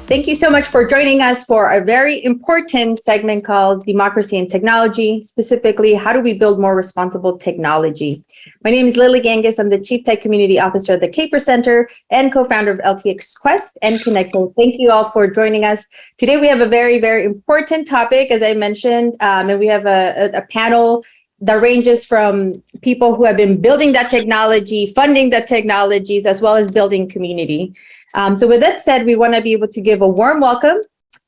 Thank you so much for joining us for a very important segment called Democracy and Technology, specifically, how do we build more responsible technology? My name is Lily Gangas. I'm the Chief Tech Community Officer at the Caper Center and co-founder of LTX Quest and Connect. So thank you all for joining us. Today, we have a very, very important topic, as I mentioned, and we have a panel that ranges from people who have been building that technology, funding the technologies, as well as building community. So with that said, we want to be able to give a warm welcome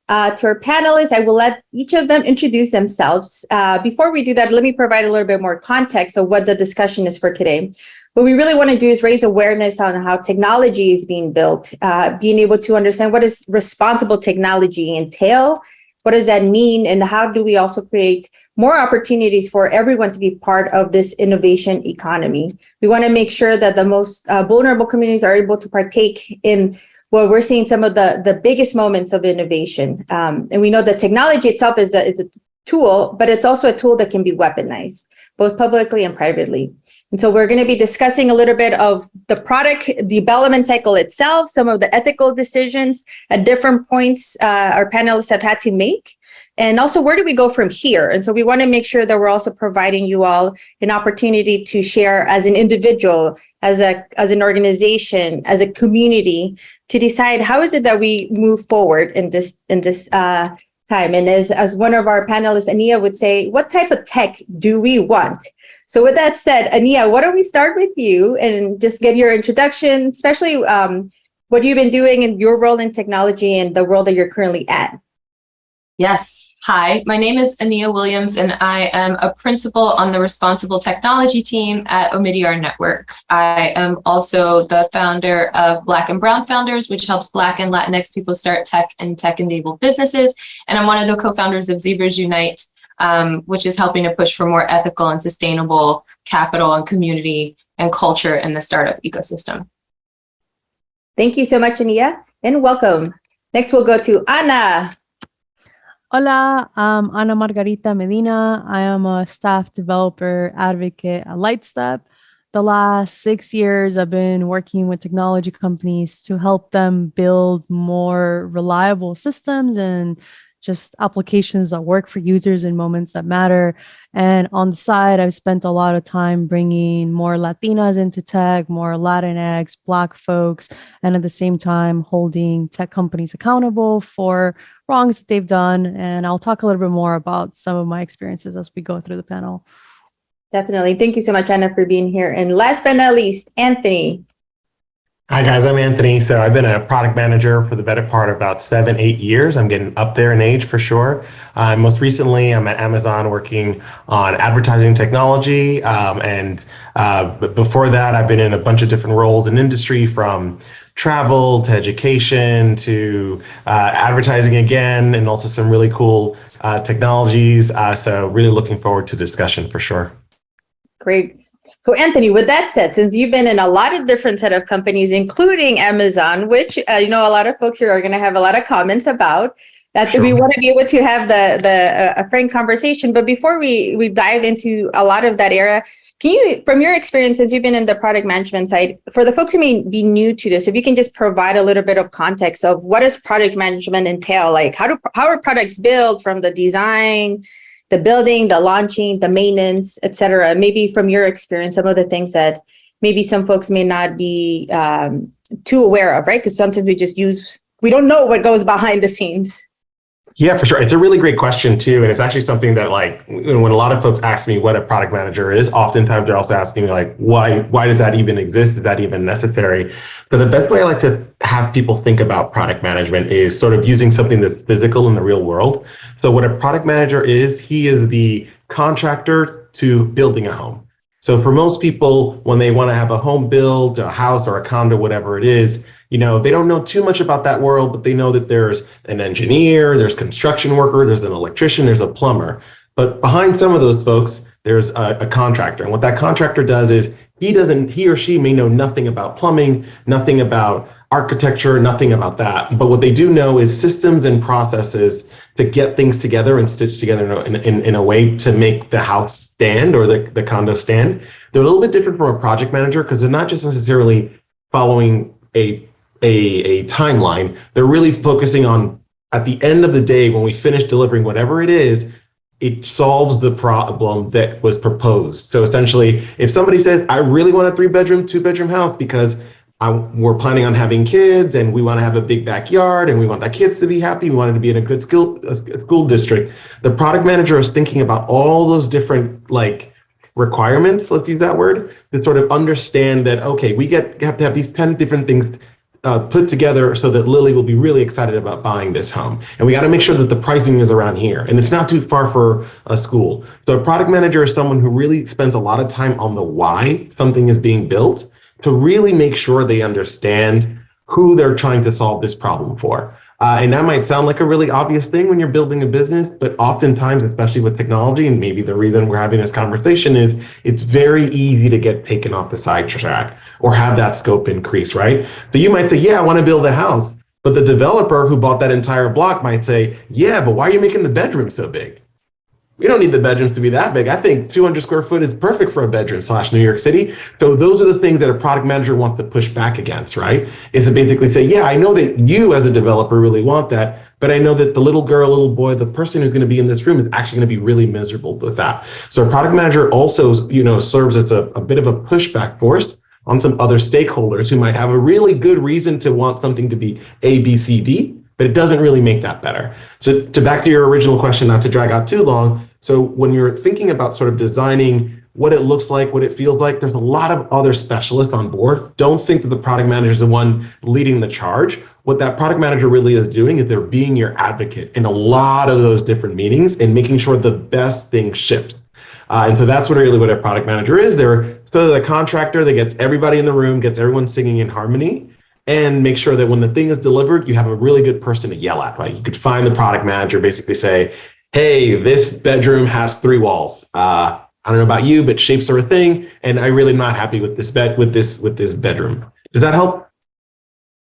to our panelists. I will let each of them introduce themselves. Before we do that, let me provide a little bit more context of what the discussion is for today. What we really want to do is raise awareness on how technology is being built, being able to understand what does responsible technology entail, what does that mean, and how do we also create more opportunities for everyone to be part of this innovation economy. We want to make sure that the most vulnerable communities are able to partake in what we're seeing some of the biggest moments of innovation. And we know that technology itself is a tool, but it's also a tool that can be weaponized, both publicly and privately. And so we're going to be discussing a little bit of the product development cycle itself, some of the ethical decisions at different points our panelists have had to make, and also where do we go from here? And so we want to make sure that we're also providing you all an opportunity to share as an individual, as an organization, as a community, to decide how is it that we move forward in this time. And as one of our panelists, Ania, would say, what type of tech do we want? So with that said, Ania, why don't we start with you and just get your introduction, especially what you've been doing in your role in technology and the role that you're currently at. Yes. Hi, my name is Ania Williams, and I am a principal on the responsible technology team at Omidyar Network. I am also the founder of Black and Brown Founders, which helps Black and Latinx people start tech and tech-enabled businesses. And I'm one of the co-founders of Zebras Unite, which is helping to push for more ethical and sustainable capital and community and culture in the startup ecosystem. Thank you so much, Ania, and welcome. Next, we'll go to Ana. Hola, I'm Ana Margarita Medina. I am a staff developer advocate at Lightstep. The last 6 years, I've been working with technology companies to help them build more reliable systems and just applications that work for users in moments that matter. And on the side, I've spent a lot of time bringing more Latinas into tech, more Latinx, Black folks, and at the same time, holding tech companies accountable for wrongs that they've done. And I'll talk a little bit more about some of my experiences as we go through the panel. Definitely. Thank you so much, Anna, for being here. And last but not least, Anthony. Hi guys, I'm Anthony. So I've been a product manager for the better part of about 7-8 years. I'm getting up there in age for sure. Most recently, I'm at Amazon working on advertising technology. But before that, I've been in a bunch of different roles in industry, from travel to education to advertising again, and also some really cool technologies. So really looking forward to discussion for sure. Great. So Anthony, with that said, since you've been in a lot of different set of companies, including Amazon, which a lot of folks here are going to have a lot of comments about, that sure. We want to be able to have a frank conversation. But before we dive into a lot of that era, can you, from your experience, since you've been in the product management side, for the folks who may be new to this, if you can just provide a little bit of context of what does product management entail? Like how are products built, from the design, the building, the launching, the maintenance, et cetera? Maybe from your experience, some of the things that maybe some folks may not be too aware of, right? Because sometimes we don't know what goes behind the scenes. Yeah, for sure. It's a really great question too. And it's actually something that, like, when a lot of folks ask me what a product manager is, oftentimes they're also asking me, like, why does that even exist? Is that even necessary? So the best way I like to have people think about product management is sort of using something that's physical in the real world. So what a product manager is, he is the contractor to building a home. So for most people, when they want to have a home built, a house or a condo, whatever it is, they don't know too much about that world, but they know that there's an engineer, there's construction worker, there's an electrician, there's a plumber. But behind some of those folks, there's a contractor. And what that contractor does is he or she may know nothing about plumbing, nothing about architecture, nothing about that. But what they do know is systems and processes to get things together and stitch together in a way to make the house stand or the condo stand. They're a little bit different from a project manager because they're not just necessarily following a a timeline. They're really focusing on, at the end of the day, when we finish delivering whatever it is, it solves the problem that was proposed. So essentially, if somebody said, I really want a 3-bedroom, 2-bedroom house because we're planning on having kids and we want to have a big backyard and we want the kids to be happy, we want it to be in a good school district, the product manager is thinking about all those different like requirements, let's use that word, to sort of understand that, okay, we have to have these 10 different things put together so that Lily will be really excited about buying this home. And we got to make sure that the pricing is around here and it's not too far for a school. So a product manager is someone who really spends a lot of time on the why something is being built to really make sure they understand who they're trying to solve this problem for. And that might sound like a really obvious thing when you're building a business, but oftentimes, especially with technology, and maybe the reason we're having this conversation is it's very easy to get taken off the sidetrack or have that scope increase, right? So you might say, yeah, I want to build a house. But the developer who bought that entire block might say, yeah, but why are you making the bedroom so big? We don't need the bedrooms to be that big. I think 200 square foot is perfect for a bedroom / New York City. So those are the things that a product manager wants to push back against, right? Is to basically say, yeah, I know that you as a developer really want that, but I know that the little girl, little boy, the person who's going to be in this room is actually going to be really miserable with that. So a product manager also, serves as a bit of a pushback force on some other stakeholders who might have a really good reason to want something to be A, B, C, D, but it doesn't really make that better. So back to your original question, not to drag out too long. So when you're thinking about sort of designing what it looks like, what it feels like, there's a lot of other specialists on board. Don't think that the product manager is the one leading the charge. What that product manager really is doing is they're being your advocate in a lot of those different meetings and making sure the best thing ships. And so that's what a product manager is. They're the contractor that gets everybody in the room, gets everyone singing in harmony, and make sure that when the thing is delivered, you have a really good person to yell at, right? You could find the product manager, basically say, hey, this bedroom has 3 walls. I don't know about you, but shapes are a thing, and I really am not happy with this bedroom. Does that help?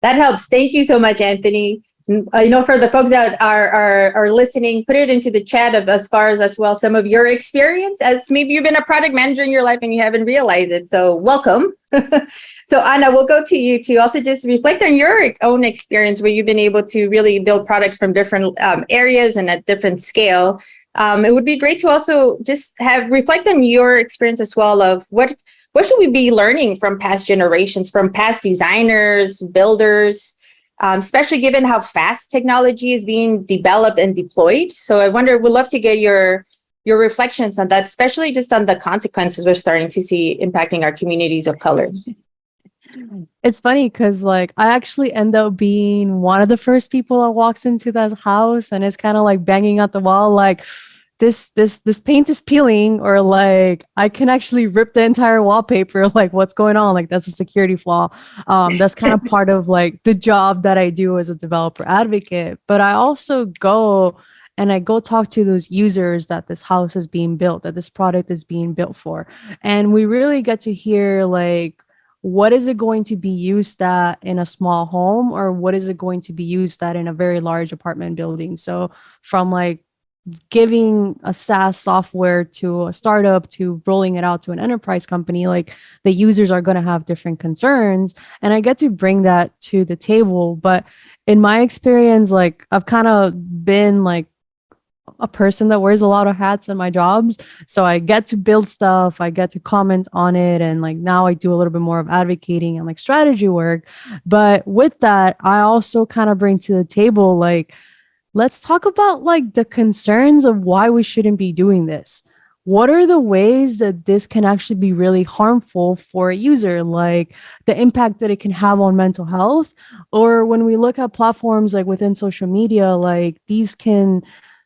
That helps. Thank you so much, Anthony. I know for the folks that are listening, put it into the chat of as well some of your experience, as maybe you've been a product manager in your life and you haven't realized it. So welcome. So Anna, we'll go to you to also just reflect on your own experience where you've been able to really build products from different areas and at different scale. It would be great to also just reflect on your experience as well of what should we be learning from past generations, from past designers, builders, especially given how fast technology is being developed and deployed. So I wonder, we'd love to get your reflections on that, especially just on the consequences we're starting to see impacting our communities of color. It's funny because like I actually end up being one of the first people that walks into that house and it's kind of like banging at the wall like this paint is peeling, or like I can actually rip the entire wallpaper, like what's going on? Like that's a security flaw. That's kind of part of like the job that I do as a developer advocate. But I also go talk to those users that this house is being built, that this product is being built for. And we really get to hear like, what is it going to be used at in a small home, or what is it going to be used at in a very large apartment building? So from like giving a SaaS software to a startup to rolling it out to an enterprise company, like the users are going to have different concerns. And I get to bring that to the table. But in my experience, like I've kind of been like a person that wears a lot of hats in my jobs. So I get to build stuff, I get to comment on it. And like now I do a little bit more of advocating and like strategy work. But with that, I also kind of bring to the table, like, let's talk about like the concerns of why we shouldn't be doing this. What are the ways that this can actually be really harmful for a user, like the impact that it can have on mental health? Or when we look at platforms like within social media, like these can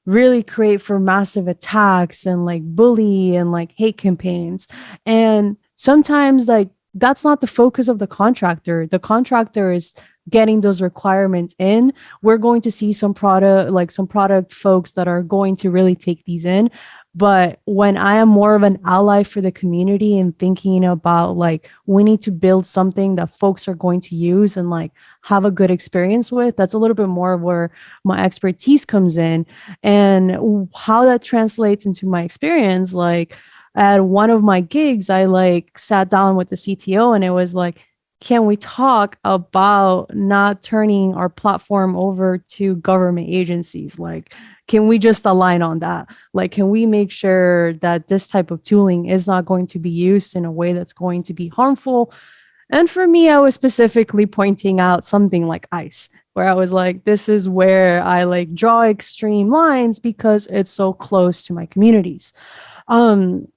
really create for massive attacks and like bully and like hate campaigns. And sometimes like that's not the focus of the contractor. The contractor is getting those requirements in. We're going to see some product folks that are going to really take these in. But when I am more of an ally for the community and thinking about like, we need to build something that folks are going to use and like have a good experience with, that's a little bit more where my expertise comes in. And how that translates into my experience, like at one of my gigs, I like sat down with the CTO and it was like, can we talk about not turning our platform over to government agencies? Like, can we just align on that? Like, can we make sure that this type of tooling is not going to be used in a way that's going to be harmful? And for me, I was specifically pointing out something like ICE, where I was like, this is where I like draw extreme lines because it's so close to my communities. And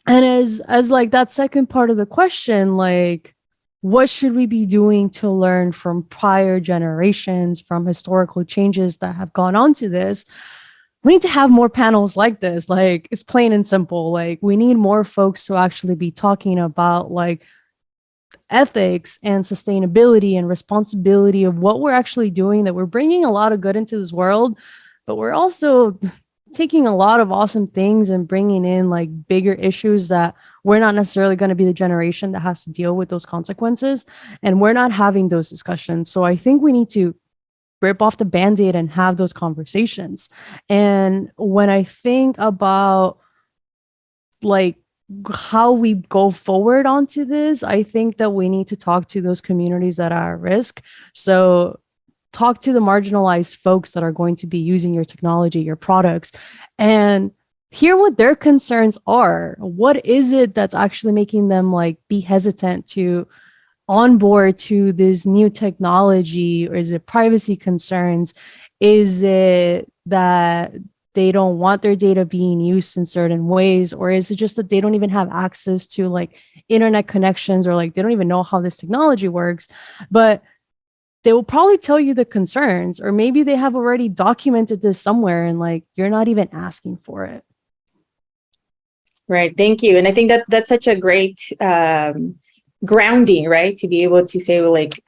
as like that second part of the question, like, what should we be doing to learn from prior generations, from historical changes that have gone on to this? We need to have more panels like this. Like, it's plain and simple. Like, we need more folks to actually be talking about like ethics and sustainability and responsibility of what we're actually doing, that we're bringing a lot of good into this world, but we're also taking a lot of awesome things and bringing in like bigger issues that we're not necessarily going to be the generation that has to deal with those consequences. And we're not having those discussions. So I think we need to rip off the Band-Aid and have those conversations. And when I think about like how we go forward onto this, I think that we need to talk to those communities that are at risk. So talk to the marginalized folks that are going to be using your technology, your products, and hear what their concerns are. What is it that's actually making them like be hesitant to onboard to this new technology? Or is it privacy concerns? Is it that they don't want their data being used in certain ways? Or is it just that they don't even have access to like internet connections, or like they don't even know how this technology works? But they will probably tell you the concerns, or maybe they have already documented this somewhere and like you're not even asking for it. Right. Thank you. And I think that that's such a great grounding, right? To be able to say, well, like,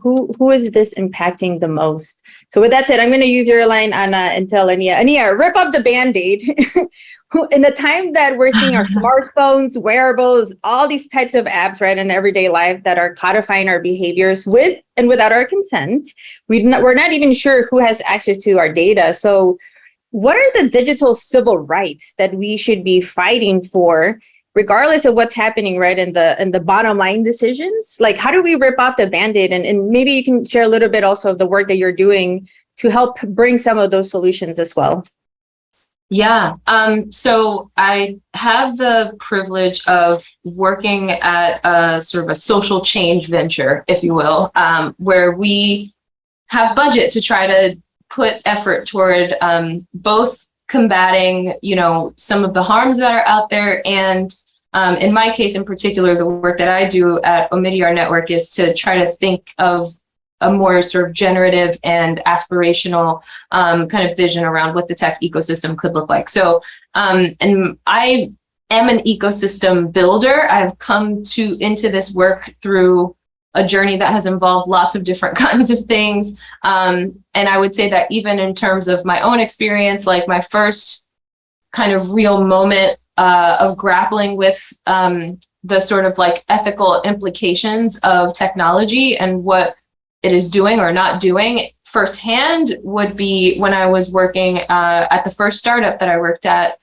who is this impacting the most? So with that said, I'm going to use your line, Anna, and tell Ania, rip up the Band-Aid. In the time that we're seeing our smartphones, wearables, all these types of apps, right, in everyday life that are codifying our behaviors with and without our consent, we're not even sure who has access to our data. So what are the digital civil rights that we should be fighting for, regardless of what's happening, right, in the bottom line decisions? Like, how do we rip off the Band-Aid? And maybe you can share a little bit also of the work that you're doing to help bring some of those solutions as well. Yeah. So I have the privilege of working at a sort of a social change venture, if you will, where we have budget to try to put effort toward both combating, some of the harms that are out there. And in my case in particular, the work that I do at Omidyar Network is to try to think of a more sort of generative and aspirational kind of vision around what the tech ecosystem could look like. So, and I am an ecosystem builder. I've come into this work through a journey that has involved lots of different kinds of things. And I would say that even in terms of my own experience, like my first kind of real moment of grappling with the sort of like ethical implications of technology and what it is doing or not doing firsthand would be when I was working at the first startup that I worked at,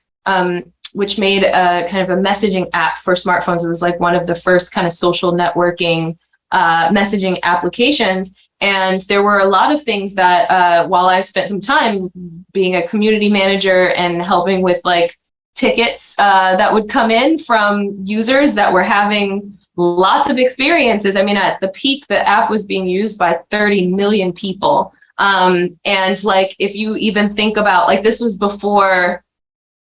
which made a kind of a messaging app for smartphones. It was like one of the first kind of social networking messaging applications. And there were a lot of things that while I spent some time being a community manager and helping with like tickets that would come in from users that were having lots of experiences. I mean, at the peak, the app was being used by 30 million people. And like, if you even think about, like, this was before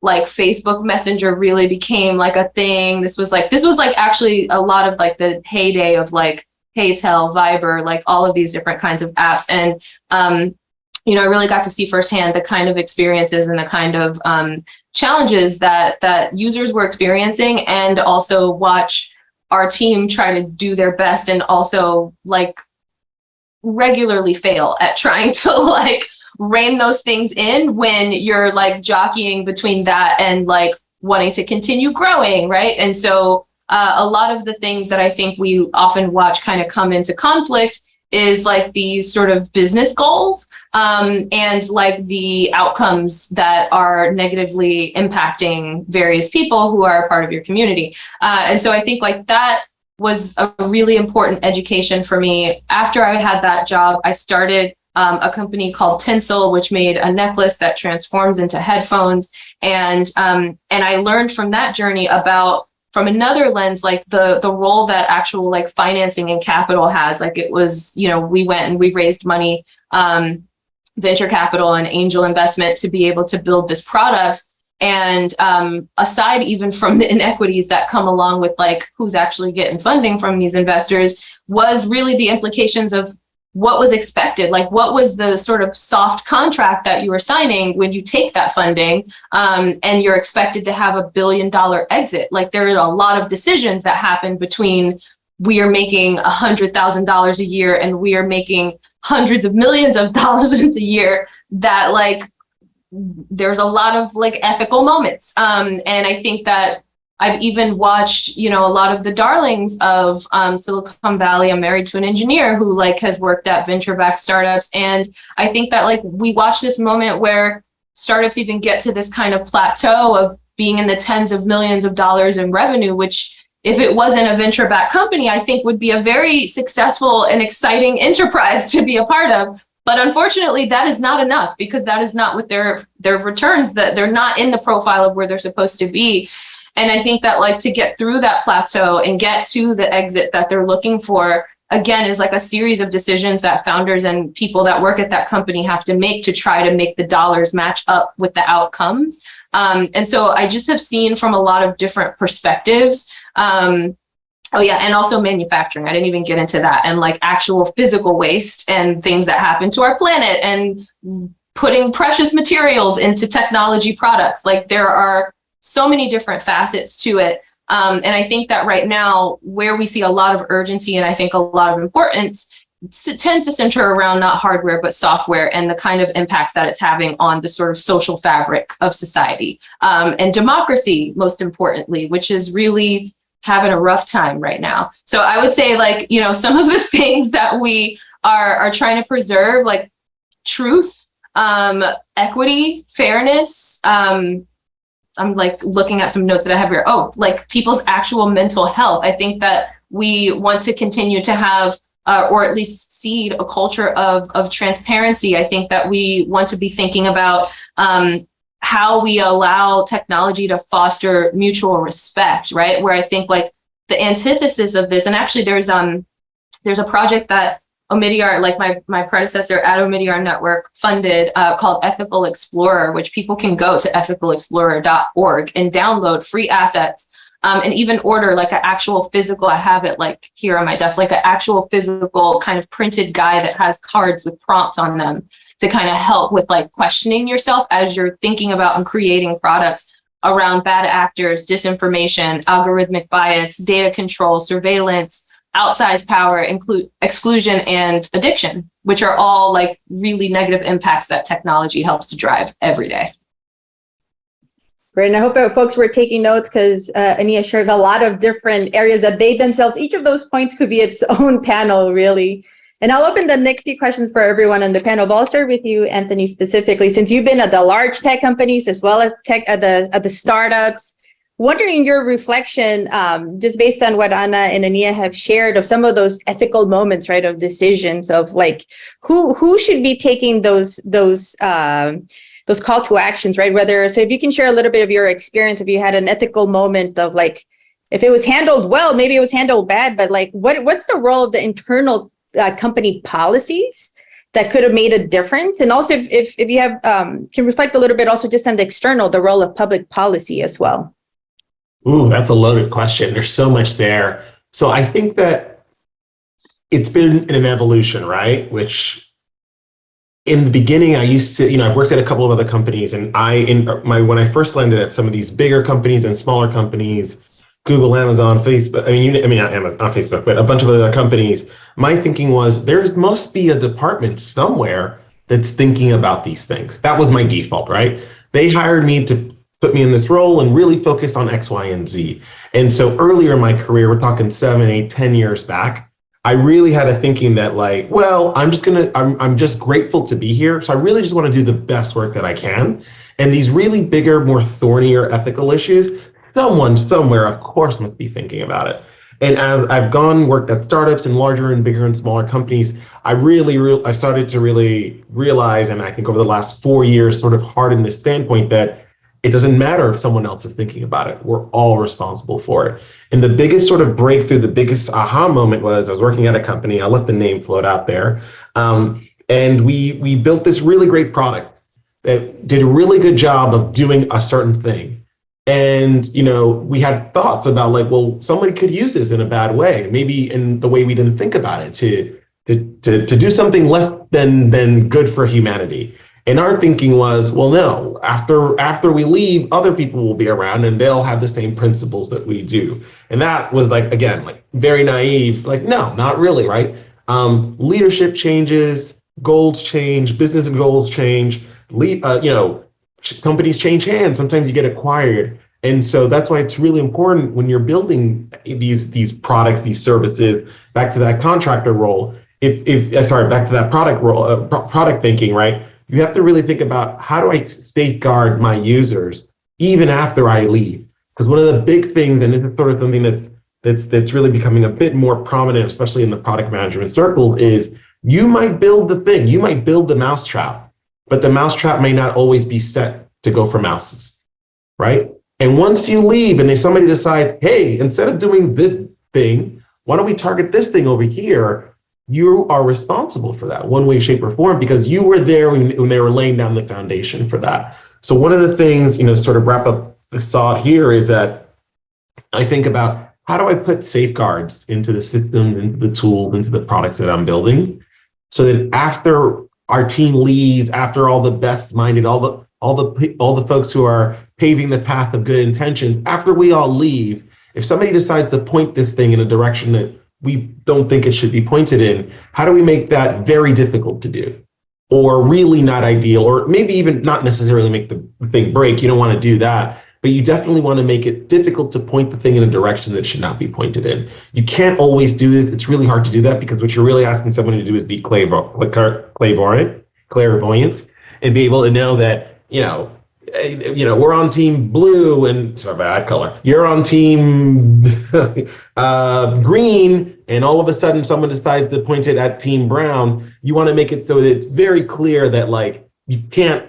like Facebook Messenger really became like a thing. This was like actually a lot of like the heyday of like Paytel, Viber, like all of these different kinds of apps. And, I really got to see firsthand the kind of experiences and the kind of challenges that users were experiencing, and also watch our team try to do their best and also like regularly fail at trying to like rein those things in when you're like jockeying between that and like wanting to continue growing, right? And so a lot of the things that I think we often watch kind of come into conflict is like these sort of business goals and like the outcomes that are negatively impacting various people who are a part of your community. And so I think like that was a really important education for me. After I had that job, I started a company called Tinsel, which made a necklace that transforms into headphones. And I learned from that journey about, from another lens, like the role that actual like financing and capital has. Like it was, we went and we raised money, venture capital and angel investment to be able to build this product. And aside even from the inequities that come along with like who's actually getting funding from these investors, was really the implications of what was expected, like what was the sort of soft contract that you were signing when you take that funding, and you're expected to have $1 billion exit. Like there are a lot of decisions that happen between we are making $100,000 a year and we are making hundreds of millions of dollars a year, that like there's a lot of like ethical moments. And I think that I've even watched, a lot of the darlings of Silicon Valley. I'm married to an engineer who like has worked at venture-backed startups. And I think that like we watch this moment where startups even get to this kind of plateau of being in the tens of millions of dollars in revenue, which if it wasn't a venture-backed company, I think would be a very successful and exciting enterprise to be a part of. But unfortunately, that is not enough, because that is not what their returns, that they're not in the profile of where they're supposed to be. And I think that like to get through that plateau and get to the exit that they're looking for, again, is like a series of decisions that founders and people that work at that company have to make to try to make the dollars match up with the outcomes. And so I just have seen from a lot of different perspectives. Oh yeah, and also manufacturing. I didn't even get into that. And like actual physical waste and things that happen to our planet, and putting precious materials into technology products. Like there are so many different facets to it. And I think that right now, where we see a lot of urgency and I think a lot of importance, it tends to center around not hardware, but software, and the kind of impacts that it's having on the sort of social fabric of society, and democracy, most importantly, which is really having a rough time right now. So I would say like, some of the things that we are trying to preserve, like truth, equity, fairness, I'm like looking at some notes that I have here. Oh, like people's actual mental health. I think that we want to continue to have, or at least seed a culture of transparency. I think that we want to be thinking about how we allow technology to foster mutual respect, right? Where I think like the antithesis of this, and actually there's a project that Omidyar, like my predecessor at Omidyar Network, funded called Ethical Explorer, which people can go to ethicalexplorer.org and download free assets, and even order like an actual physical, I have it like here on my desk, like an actual physical kind of printed guide that has cards with prompts on them to kind of help with like questioning yourself as you're thinking about and creating products around bad actors, disinformation, algorithmic bias, data control, surveillance, outsized power, exclusion, and addiction, which are all like really negative impacts that technology helps to drive every day. Great. And I hope that folks were taking notes, because Ania shared a lot of different areas that they themselves, each of those points could be its own panel, really. And I'll open the next few questions for everyone on the panel, but I'll start with you, Anthony, specifically, since you've been at the large tech companies as well as tech at the startups. Wondering your reflection, just based on what Anna and Ania have shared, of some of those ethical moments, right, of decisions of like who should be taking those call to actions, right? So if you can share a little bit of your experience, if you had an ethical moment of like, if it was handled well, maybe it was handled bad, but like what's the role of the internal company policies that could have made a difference? And also if you have can reflect a little bit also just on the external, the role of public policy as well. Ooh, that's a loaded question. There's so much there. So I think that it's been an evolution, right? Which in the beginning, I used to, I've worked at a couple of other companies, and when I first landed at some of these bigger companies and smaller companies, Google, Amazon, Facebook, not Amazon, not Facebook, but a bunch of other companies, my thinking was there must be a department somewhere that's thinking about these things. That was my default, right? They hired me to put me in this role and really focus on X, Y, and Z. And so earlier in my career, we're talking 7, 8, 10 years back, I really had a thinking that like, well, I'm just grateful to be here. So I really just want to do the best work that I can. And these really bigger, more thornier ethical issues, someone somewhere, of course, must be thinking about it. And as I've worked at startups and larger and bigger and smaller companies, I started to really realize, and I think over the last 4 years, sort of hardened this standpoint that it doesn't matter if someone else is thinking about it. We're all responsible for it. And the biggest sort of breakthrough, the biggest aha moment was I was working at a company. I'll let the name float out there. And we built this really great product that did a really good job of doing a certain thing. And, we had thoughts about like, well, somebody could use this in a bad way, maybe in the way we didn't think about it, to do something less than good for humanity. And our thinking was, well, no, after we leave, other people will be around and they'll have the same principles that we do. And that was like, again, like very naive, like, no, not really, right? Leadership changes, goals change, business goals change, companies change hands. Sometimes you get acquired. And so that's why it's really important when you're building these products, these services, back to that contractor role, back to that product role, product thinking, right? You have to really think about, how do I safeguard my users even after I leave? Because one of the big things, and this is sort of something that's really becoming a bit more prominent, especially in the product management circles, is you might build the thing, you might build the mousetrap, but the mousetrap may not always be set to go for mouses, right? And once you leave and if somebody decides, hey, instead of doing this thing, why don't we target this thing over here? You are responsible for that one way, shape, or form, because you were there when they were laying down the foundation for that. So one of the things, to sort of wrap up the thought here is that I think about, how do I put safeguards into the systems, into the tools, into the products that I'm building, so that after our team leaves, after all the best-minded, all the folks who are paving the path of good intentions, after we all leave, if somebody decides to point this thing in a direction that we don't think it should be pointed in, how do we make that very difficult to do, or really not ideal, or maybe even not necessarily make the thing break? You don't want to do that, but you definitely want to make it difficult to point the thing in a direction that should not be pointed in. You can't always do this. It's really hard to do that, because what you're really asking someone to do is be clairvoyant, and be able to know that, we're on team blue, and it's a bad color. You're on team green, and all of a sudden someone decides to point it at team brown. You want to make it so that it's very clear that, like, you can't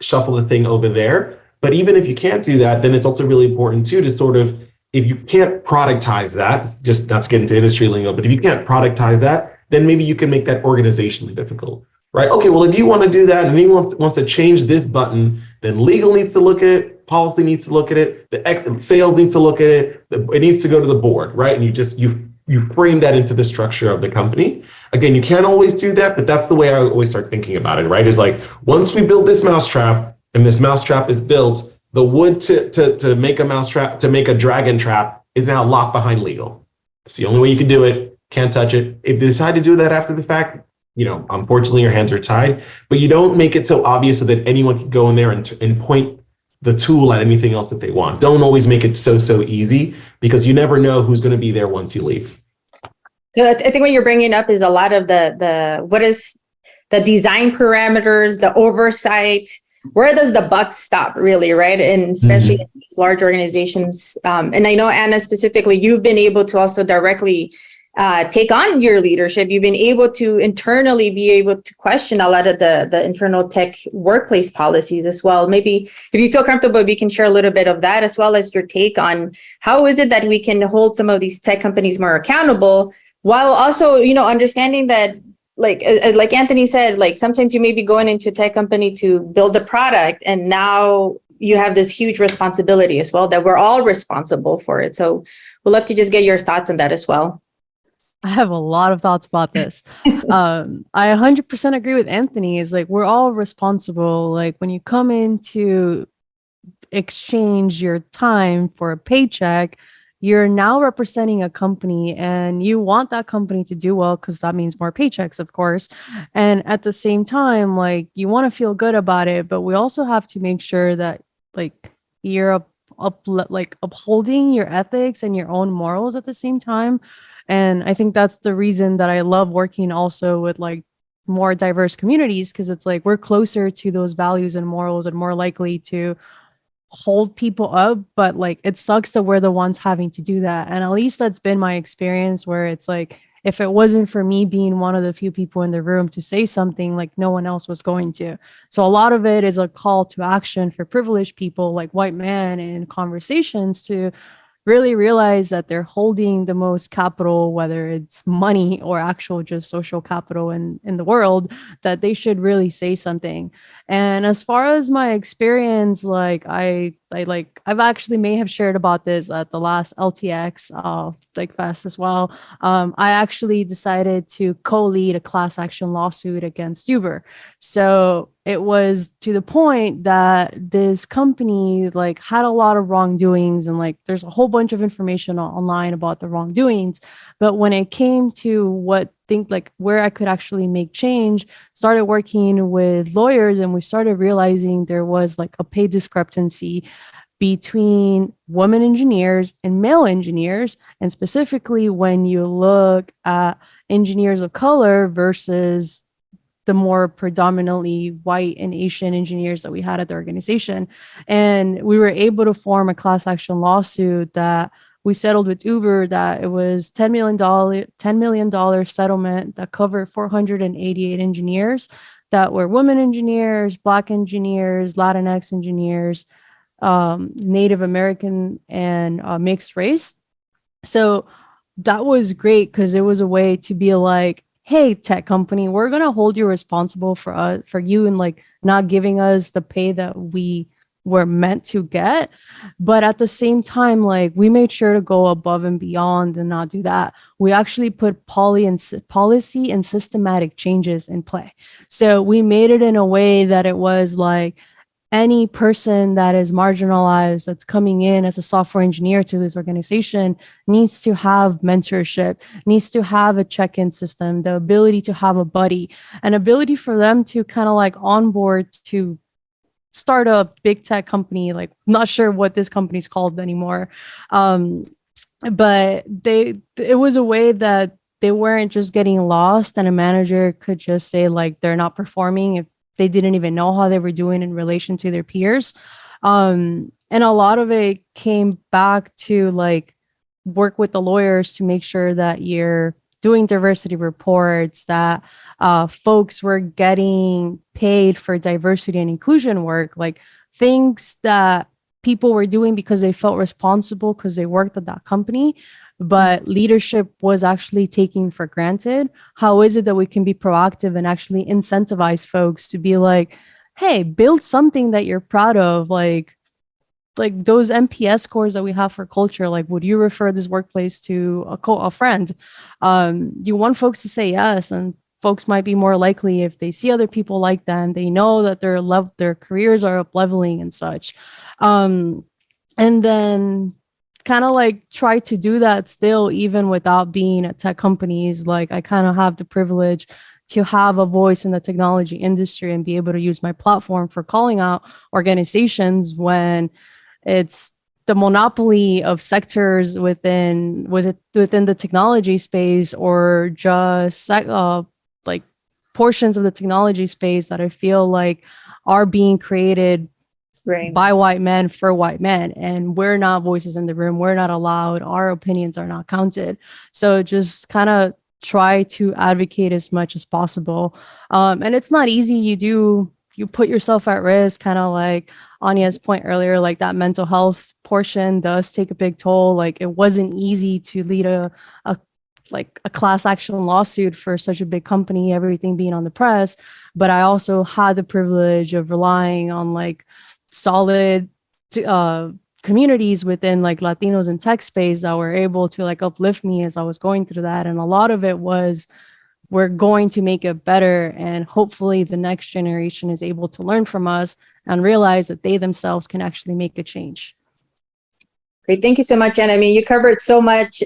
shuffle the thing over there. But even if you can't do that, then it's also really important too to sort of, if you can't productize that, just not to get into industry lingo, but if you can't productize that, then maybe you can make that organizationally difficult, right? Okay, well, if you want to do that and anyone wants to change this button, then legal needs to look at it, policy needs to look at it, the sales needs to look at it, it needs to go to the board, right? And you frame that into the structure of the company. Again, you can't always do that, but that's the way I always start thinking about it, right? Is like, once we build this mousetrap, and this mousetrap is built, the wood to make a mousetrap, to make a dragon trap, is now locked behind legal. It's the only way you can do it. Can't touch it. If they decide to do that after the fact, unfortunately your hands are tied, but you don't make it so obvious so that anyone can go in there and point the tool at anything else that they want. Don't always make it so easy, because you never know who's going to be there once you leave. So I think what you're bringing up is a lot of what is the design parameters, the oversight. Where does the buck stop, really, right? And especially in these large organizations. And I know, Anna, specifically, you've been able to also directly take on your leadership. You've been able to internally be able to question a lot of the internal tech workplace policies as well. Maybe if you feel comfortable, we can share a little bit of that, as well as your take on how is it that we can hold some of these tech companies more accountable, while also, understanding that, like Anthony said, like sometimes you may be going into a tech company to build a product, and now you have this huge responsibility as well, that we're all responsible for it. So we'd love to just get your thoughts on that as well. I have a lot of thoughts about this. I 100% agree with Anthony. Is like, we're all responsible. Like, when you come in to exchange your time for a paycheck, you're now representing a company, and you want that company to do well, because that means more paychecks, of course. And at the same time, like, you want to feel good about it, but we also have to make sure that, like, you're upholding your ethics and your own morals at the same time. And I think that's the reason that I love working also with, like, more diverse communities, because it's like we're closer to those values and morals and more likely to hold people up, but like it sucks that we're the ones having to do that. And at least that's been my experience, where it's like, if it wasn't for me being one of the few people in the room to say something, like no one else was going to. So a lot of it is a call to action for privileged people like white men in conversations to really realize that they're holding the most capital, whether it's money or actual just social capital in the world, that they should really say something. And as far as my experience, like I've actually may have shared about this at the last LTX like fest as well. I actually decided to co-lead a class action lawsuit against Uber. So it was to the point that this company like had a lot of wrongdoings, and like there's a whole bunch of information online about the wrongdoings. But when it came to where I could actually make change, started working with lawyers, and we started realizing there was like a pay discrepancy between women engineers and male engineers. And specifically when you look at engineers of color versus the more predominantly white and Asian engineers that we had at the organization. And we were able to form a class action lawsuit that we settled with Uber, that it was $10 million settlement that covered 488 engineers that were women engineers, Black engineers, Latinx engineers, Native American, and mixed race. So that was great because it was a way to be like, hey, tech company, we're going to hold you responsible for you and like not giving us the pay that we were meant to get. But at the same time, like we made sure to go above and beyond and not do that. We actually put policy and systematic changes in play. So we made it in a way that it was like, any person that is marginalized that's coming in as a software engineer to this organization needs to have mentorship, needs to have a check-in system, the ability to have a buddy, an ability for them to kind of like onboard to start a big tech company. Like, not sure what this company's called anymore. But it was a way that they weren't just getting lost, and a manager could just say like they're not performing if they didn't even know how they were doing in relation to their peers. And a lot of it came back to like work with the lawyers to make sure that you're doing diversity reports, that folks were getting paid for diversity and inclusion work, like things that people were doing because they felt responsible because they worked at that company, but leadership was actually taking for granted. How is it that we can be proactive and actually incentivize folks to be like, hey, build something that you're proud of, like those NPS scores that we have for culture? Like, would you refer this workplace to a friend? You want folks to say yes, and folks might be more likely if they see other people like them, they know that their careers are up leveling and such. And then kind of like try to do that still, even without being at tech companies. Like, I kind of have the privilege to have a voice in the technology industry and be able to use my platform for calling out organizations when it's the monopoly of sectors within the technology space, or just like portions of the technology space that I feel like are being created by white men for white men, and we're not voices in the room. We're not allowed. Our opinions are not counted. So just kind of try to advocate as much as possible. And it's not easy. You put yourself at risk, kind of like Anya's point earlier, like that mental health portion does take a big toll. Like, it wasn't easy to lead a class action lawsuit for such a big company, everything being on the press. But I also had the privilege of relying on like solid communities within like Latinos in tech space that were able to like uplift me as I was going through that. And a lot of it was, we're going to make it better, and hopefully the next generation is able to learn from us and realize that they themselves can actually make a change. Great. Thank you so much, Jen. I mean, you covered so much,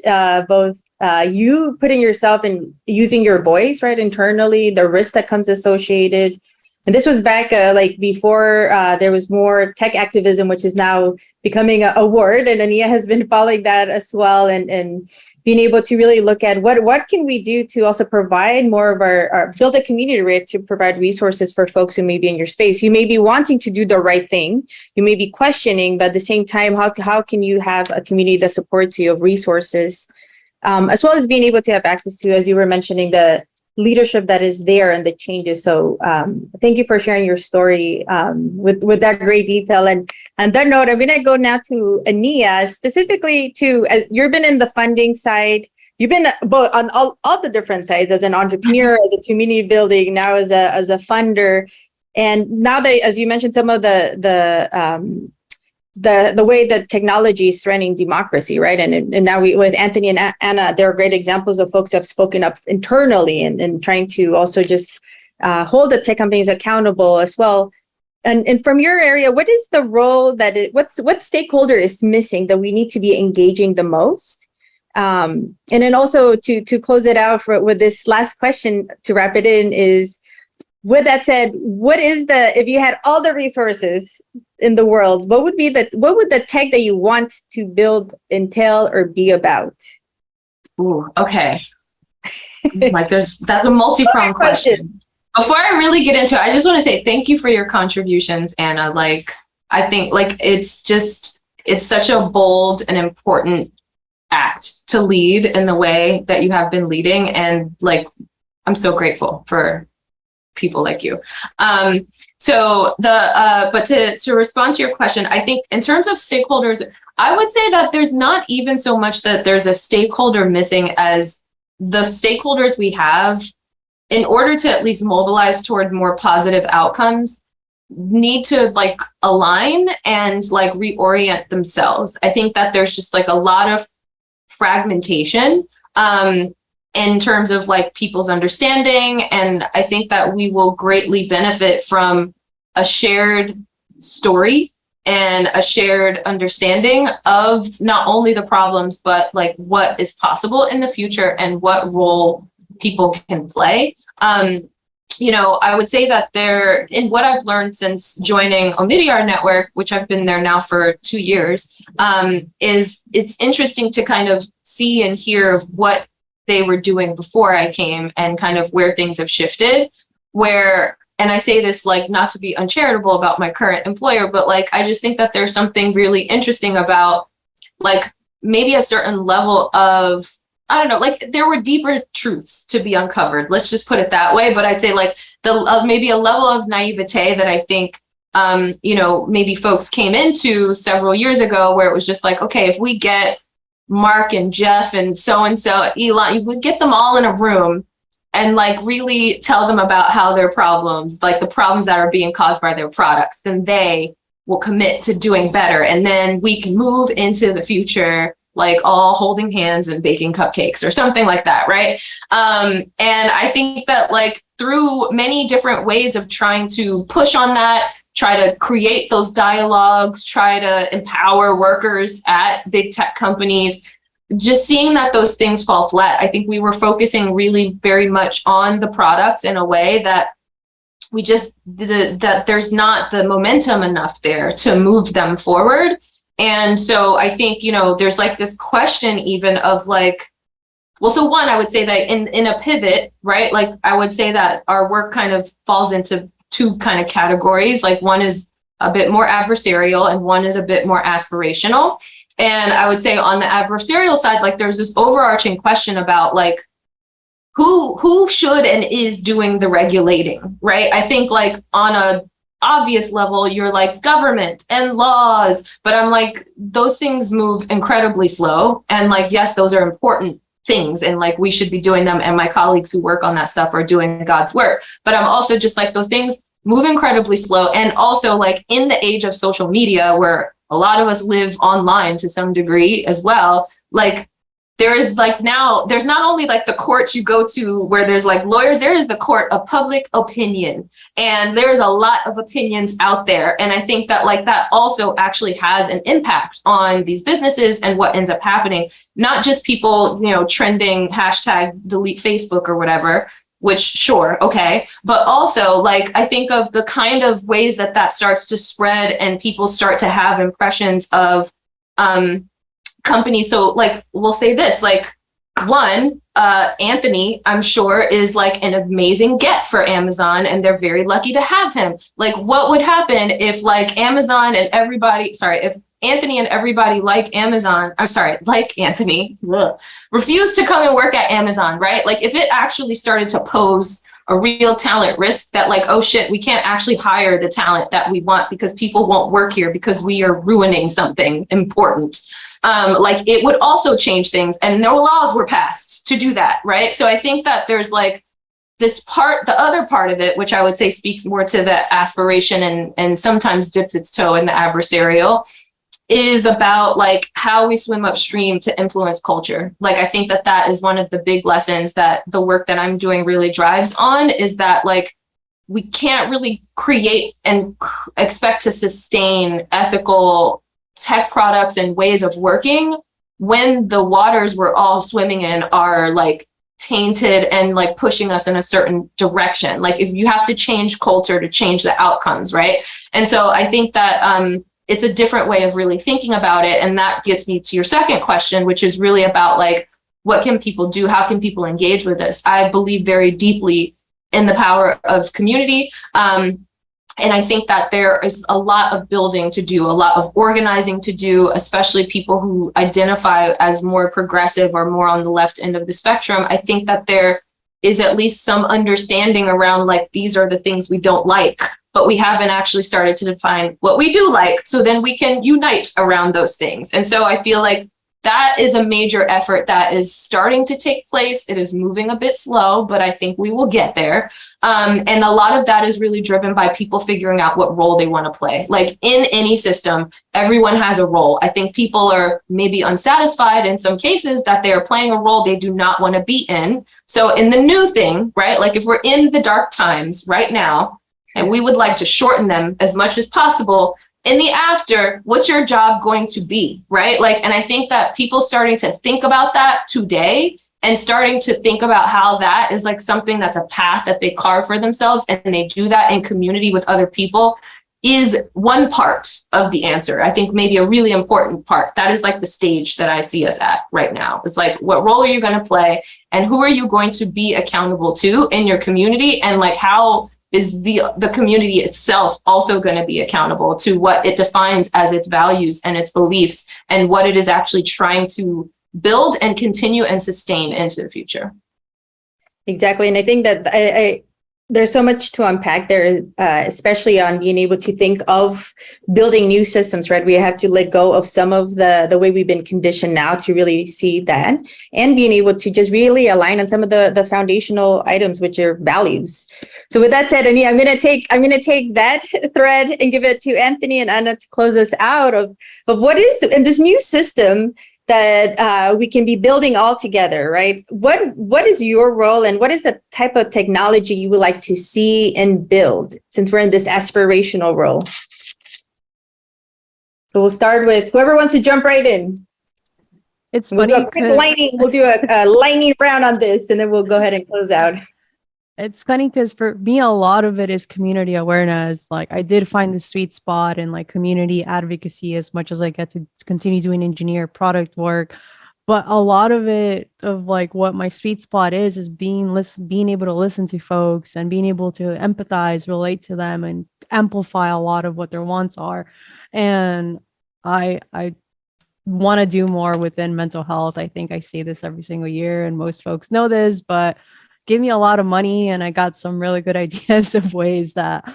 both you putting yourself and using your voice, right, internally, the risk that comes associated. And this was back like before there was more tech activism, which is now becoming a word. And Ania has been following that as well. And being able to really look at what can we do to also provide more of our build a community, right, to provide resources for folks who may be in your space. You may be wanting to do the right thing, you may be questioning, but at the same time, how can you have a community that supports you of resources, as well as being able to have access to, as you were mentioning, the leadership that is there and the changes. So thank you for sharing your story with that great detail. And on that note, I'm going to go now to Ania, specifically to, as you've been in the funding side, you've been both on all the different sides, as an entrepreneur, as a community building, now as a funder. And now that, as you mentioned, some of the way that technology is threatening democracy, right? And now with Anthony and Anna, there are great examples of folks who have spoken up internally and trying to also just hold the tech companies accountable as well. And from your area, what is the role what stakeholder is missing that we need to be engaging the most? And then also to close it out with this last question to wrap it in is, with that said, if you had all the resources in the world, what would the tech that you want to build entail or be about? Ooh, okay. That's a multi-pronged question. Before I really get into it, I just want to say thank you for your contributions, Anna. I think it's such a bold and important act to lead in the way that you have been leading. And I'm so grateful for people like you. But to respond to your question, I think in terms of stakeholders, I would say that there's not even so much that there's a stakeholder missing as the stakeholders we have, in order to at least mobilize toward more positive outcomes, need to align and reorient themselves. I think that there's just a lot of fragmentation in terms of people's understanding. And I think that we will greatly benefit from a shared story and a shared understanding of not only the problems, but what is possible in the future and what role people can play. I would say that in what I've learned since joining Omidyar Network, which I've been there now for 2 years, is it's interesting to kind of see and hear of what they were doing before I came and kind of where things have shifted, and I say this not to be uncharitable about my current employer, but I just think that there's something really interesting about maybe a certain level of, I don't know, there were deeper truths to be uncovered. Let's just put it that way. But I'd say maybe a level of naivete that I think, maybe folks came into several years ago, where it was just okay, if we get Mark and Jeff and so-and-so, Elon, we get them all in a room and really tell them about how their problems, the problems that are being caused by their products, then they will commit to doing better. And then we can move into the future all holding hands and baking cupcakes or something like that, right? And I think that through many different ways of trying to push on that, try to create those dialogues, try to empower workers at big tech companies, just seeing that those things fall flat. I think we were focusing really very much on the products in a way that that there's not the momentum enough there to move them forward. And so I think, there's this question even of so one, I would say that in a pivot, right? I would say that our work kind of falls into two kind of categories. One is a bit more adversarial and one is a bit more aspirational. And I would say on the adversarial side, there's this overarching question about who should and is doing the regulating, right? I think on a obvious level, you're government and laws, but I'm those things move incredibly slow. And yes, those are important things and we should be doing them. And my colleagues who work on that stuff are doing God's work. But I'm also just those things move incredibly slow. And also in the age of social media, where a lot of us live online to some degree as well, there is now there's not only the courts you go to where there's lawyers, there is the court of public opinion, and there's a lot of opinions out there. And I think that that also actually has an impact on these businesses and what ends up happening, not just people, trending hashtag delete Facebook or whatever, which sure, okay. But also I think of the kind of ways that starts to spread and people start to have impressions of companies. So we'll say this, one, Anthony, I'm sure, is like an amazing get for Amazon, and they're very lucky to have him. Like, what would happen if like Amazon and everybody, sorry, if Anthony and everybody like Amazon, I'm sorry, like Anthony, refused to come and work at Amazon, right? Like if it actually started to pose a real talent risk that like, oh shit, we can't actually hire the talent that we want because people won't work here because we are ruining something important. Like it would also change things, and no laws were passed to do that, right? So I think that there's like this part, the other part of it, which I would say speaks more to the aspiration and sometimes dips its toe in the adversarial, is about like how we swim upstream to influence culture. Like, I think that that is one of the big lessons that the work that I'm doing really drives on, is that like, we can't really create and expect to sustain ethical tech products and ways of working when the waters we're all swimming in are like tainted and like pushing us in a certain direction. Like if you have to change culture to change the outcomes, right? And so I think that it's a different way of really thinking about it. And that gets me to your second question, which is really about like, what can people do? How can people engage with this? I believe very deeply in the power of community. And I think that there is a lot of building to do, a lot of organizing to do, especially people who identify as more progressive or more on the left end of the spectrum. I think that there is at least some understanding around like, these are the things we don't like, but we haven't actually started to define what we do like. So then we can unite around those things. And so I feel like that is a major effort that is starting to take place. It is moving a bit slow, but I think we will get there. And a lot of that is really driven by people figuring out what role they want to play. Like in any system, everyone has a role. I think people are maybe unsatisfied in some cases that they are playing a role they do not want to be in. So in the new thing, right? Like if we're in the dark times right now, and we would like to shorten them as much as possible, in the after, what's your job going to be, right? Like, and I think that people starting to think about that today and starting to think about how that is like something that's a path that they carve for themselves, and they do that in community with other people, is one part of the answer. I think maybe a really important part. That is like the stage that I see us at right now. It's like, what role are you going to play, and who are you going to be accountable to in your community, and like how is the community itself also going to be accountable to what it defines as its values and its beliefs, and what it is actually trying to build and continue and sustain into the future. Exactly. And I think that there's so much to unpack there, especially on being able to think of building new systems, right? We have to let go of some of the way we've been conditioned now to really see that, and being able to just really align on some of the foundational items, which are values. So with that said, Annie, I'm going to take that thread and give it to Anthony and Anna to close us out of what is in this new system that we can be building all together, right? What is your role, and what is the type of technology you would like to see and build, since we're in this aspirational role? So we'll start with whoever wants to jump right in. It's We'll funny. do a quick lightning. We'll do a lightning round on this, and then we'll go ahead and close out. It's funny because for me, a lot of it is community awareness. Like I did find the sweet spot in like community advocacy as much as I get to continue doing engineer product work. But a lot of it, of like what my sweet spot is being able to listen to folks and being able to empathize, relate to them, and amplify a lot of what their wants are. And I want to do more within mental health. I think I say this every single year, and most folks know this, but give me a lot of money and I got some really good ideas of ways that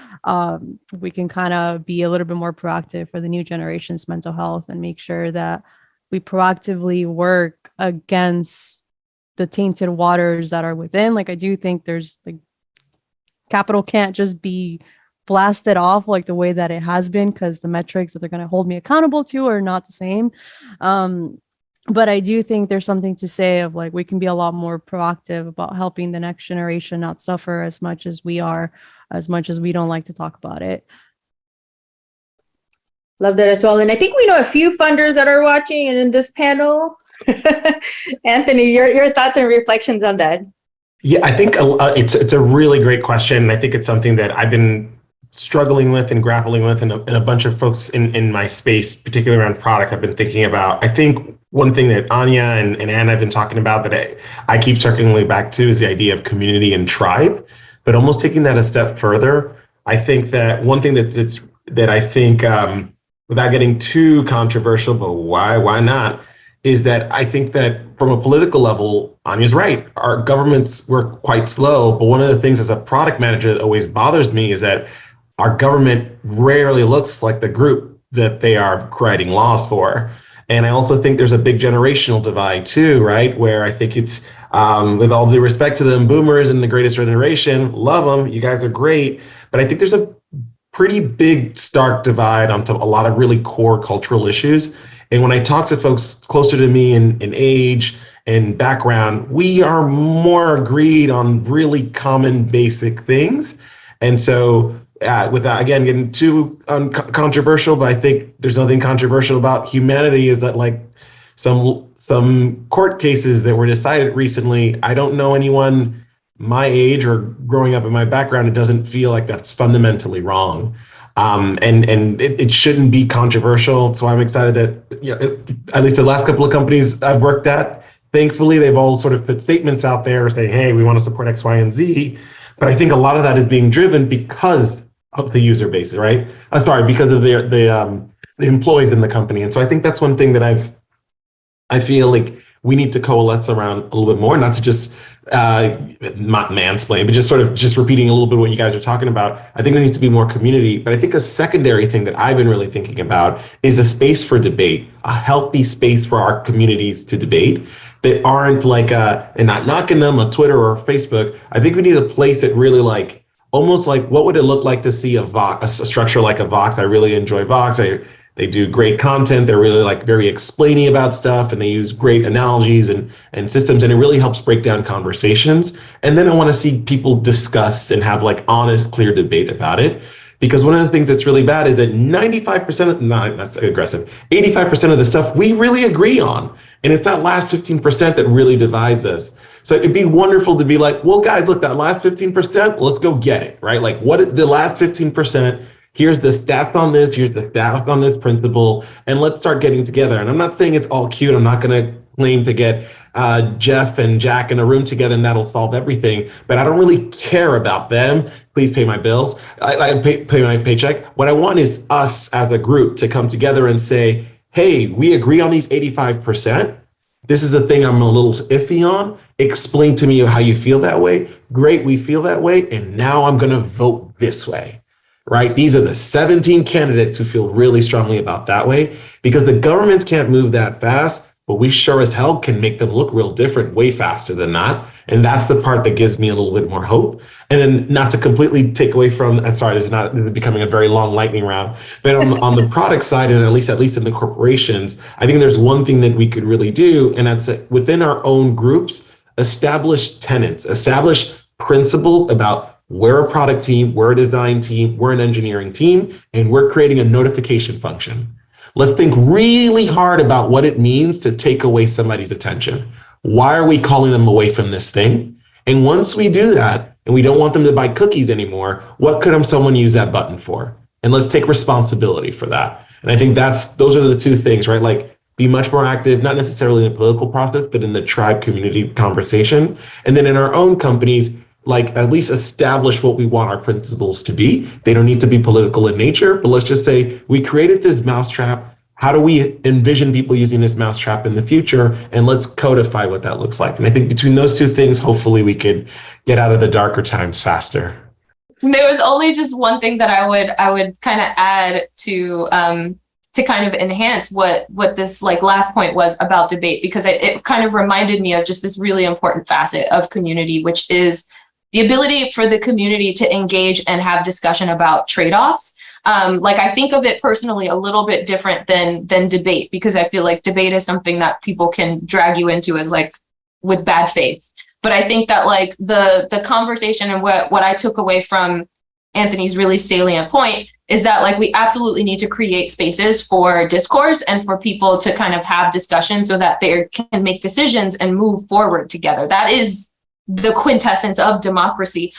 we can kind of be a little bit more proactive for the new generation's mental health, and make sure that we proactively work against the tainted waters that are within. Like I do think there's like capital can't just be blasted off like the way that it has been, because the metrics that they're going to hold me accountable to are not the same. But I do think there's something to say of like, we can be a lot more proactive about helping the next generation not suffer as much as we are, as much as we don't like to talk about it. Love that as well. And I think we know a few funders that are watching and in this panel. Anthony, your thoughts and reflections on that. Yeah, I think it's a really great question. I think it's something that I've been struggling with and grappling with, and a bunch of folks in my space, particularly around product, have been thinking about. I think one thing that Anya and Anna have been talking about that I keep circling back to is the idea of community and tribe, but almost taking that a step further. I think that one thing that I think, without getting too controversial, but why not, is that I think that from a political level, Anya's right. Our governments were quite slow, but one of the things as a product manager that always bothers me is that our government rarely looks like the group that they are writing laws for. And I also think there's a big generational divide too, right? Where I think it's, with all due respect to them, boomers and the greatest generation, love them, you guys are great. But I think there's a pretty big, stark divide onto a lot of really core cultural issues. And when I talk to folks closer to me in age and background, we are more agreed on really common basic things. And so without, again, getting too controversial, but I think there's nothing controversial about humanity is that like some court cases that were decided recently, I don't know anyone my age or growing up in my background, it doesn't feel like that's fundamentally wrong. And it shouldn't be controversial. So I'm excited that at least the last couple of companies I've worked at, thankfully, they've all sort of put statements out there saying, hey, we want to support X, Y, and Z. But I think a lot of that is being driven because of the user base, right? Because of the employees in the company. And so I think that's one thing that I feel like we need to coalesce around a little bit more, not to just not mansplain, but just repeating a little bit what you guys are talking about. I think there needs to be more community. But I think a secondary thing that I've been really thinking about is a space for debate, a healthy space for our communities to debate that aren't like and not knocking them on Twitter or Facebook. I think we need a place that really like, almost like what would it look like to see a structure like a Vox. I really enjoy Vox. They do great content. They're really like very explainy about stuff, and they use great analogies and systems, and it really helps break down conversations. And then I want to see people discuss and have like honest, clear debate about it. Because one of the things that's really bad is that 95% of, no, that's aggressive, 85% of the stuff we really agree on. And it's that last 15% that really divides us. So it'd be wonderful to be like, well, guys, look, that last 15%, let's go get it, right? Like what is the last 15%? Here's the stats on this, here's the stats on this principle, and let's start getting together. And I'm not saying it's all cute. I'm not going to claim to get Jeff and Jack in a room together and that'll solve everything, but I don't really care about them. Please pay my bills. I pay my paycheck. What I want is us as a group to come together and say, hey, we agree on these 85%. This is the thing I'm a little iffy on. Explain to me how you feel that way. Great, we feel that way. And now I'm going to vote this way. Right? These are the 17 candidates who feel really strongly about that way, because the governments can't move that fast, but we sure as hell can make them look real different way faster than that. And that's the part that gives me a little bit more hope. And then not to completely take away from, sorry, this is becoming a very long lightning round, but on the product side, and at least in the corporations, I think there's one thing that we could really do, and that's within our own groups, establish tenets, establish principles about we're a product team, we're a design team, we're an engineering team, and we're creating a notification function. Let's think really hard about what it means to take away somebody's attention. Why are we calling them away from this thing? And once we do that, and we don't want them to buy cookies anymore, what could someone use that button for? And let's take responsibility for that. And I think those are the two things, right? Like be much more active, not necessarily in the political process, but in the tribe community conversation. And then in our own companies, like at least establish what we want our principles to be. They don't need to be political in nature, but let's just say we created this mousetrap. How do we envision people using this mousetrap in the future? And let's codify what that looks like. And I think between those two things, hopefully we could get out of the darker times faster. There was only just one thing that I would kind of add to kind of enhance what this like last point was about debate, because it kind of reminded me of just this really important facet of community, which is the ability for the community to engage and have discussion about trade-offs. Like I think of it personally a little bit different than debate, because I feel like debate is something that people can drag you into as like with bad faith. But I think that like the conversation and what I took away from Anthony's really salient point is that like we absolutely need to create spaces for discourse and for people to kind of have discussion so that they can make decisions and move forward together. That is the quintessence of democracy,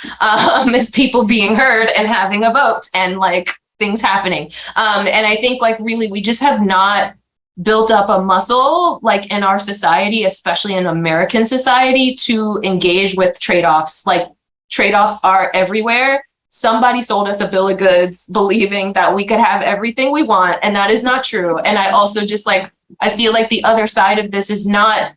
is people being heard and having a vote and like things happening. And I think like really we just have not built up a muscle like in our society, especially in American society, to engage with trade-offs. Like trade-offs are everywhere. Somebody sold us a bill of goods believing that we could have everything we want, and that is not true. And I also just like, I feel like the other side of this is not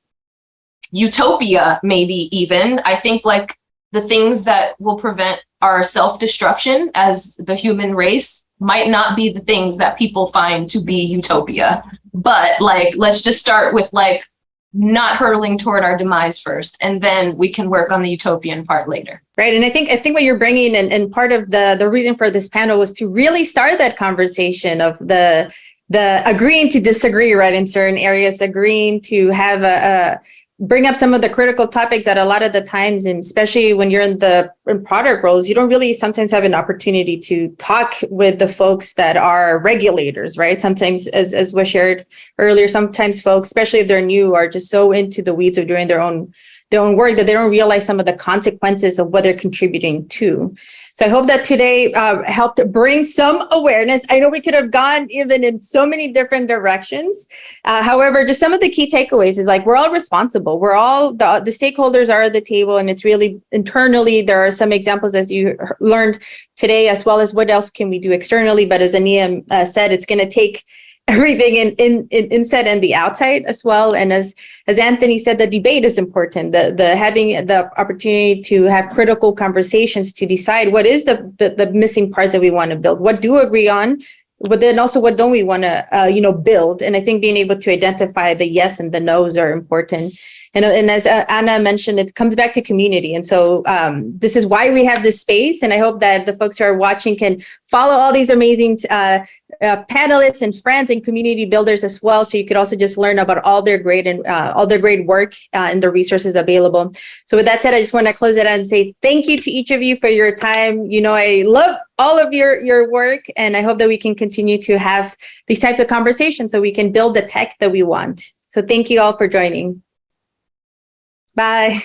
utopia, maybe even. I think like the things that will prevent our self-destruction as the human race might not be the things that people find to be utopia. But like, let's just start with like not hurtling toward our demise first, and then we can work on the utopian part later. Right. And I think what you're bringing and part of the reason for this panel was to really start that conversation of the agreeing to disagree, right, in certain areas, agreeing to have bring up some of the critical topics that a lot of the times, and especially when you're in product roles, you don't really sometimes have an opportunity to talk with the folks that are regulators, right? Sometimes, as was shared earlier, sometimes folks, especially if they're new, are just so into the weeds of doing their own work that they don't realize some of the consequences of what they're contributing to. So I hope that today helped bring some awareness. I know we could have gone even in so many different directions. However, just some of the key takeaways is like, we're all responsible. We're all, the stakeholders are at the table, and it's really internally, there are some examples as you learned today, as well as what else can we do externally. But as Ania said, it's going to take everything in inside and the outside as well. And as Anthony said, the debate is important. The having the opportunity to have critical conversations to decide what is the missing parts that we want to build, what do agree on, but then also what don't we want to build. And I think being able to identify the yes and the no's are important. And as Anna mentioned, it comes back to community. And so this is why we have this space. And I hope that the folks who are watching can follow all these amazing panelists and friends and community builders as well. So you could also just learn about all their great work and the resources available. So with that said, I just want to close it out and say thank you to each of you for your time. You know, I love all of your work, and I hope that we can continue to have these types of conversations so we can build the tech that we want. So thank you all for joining. Bye.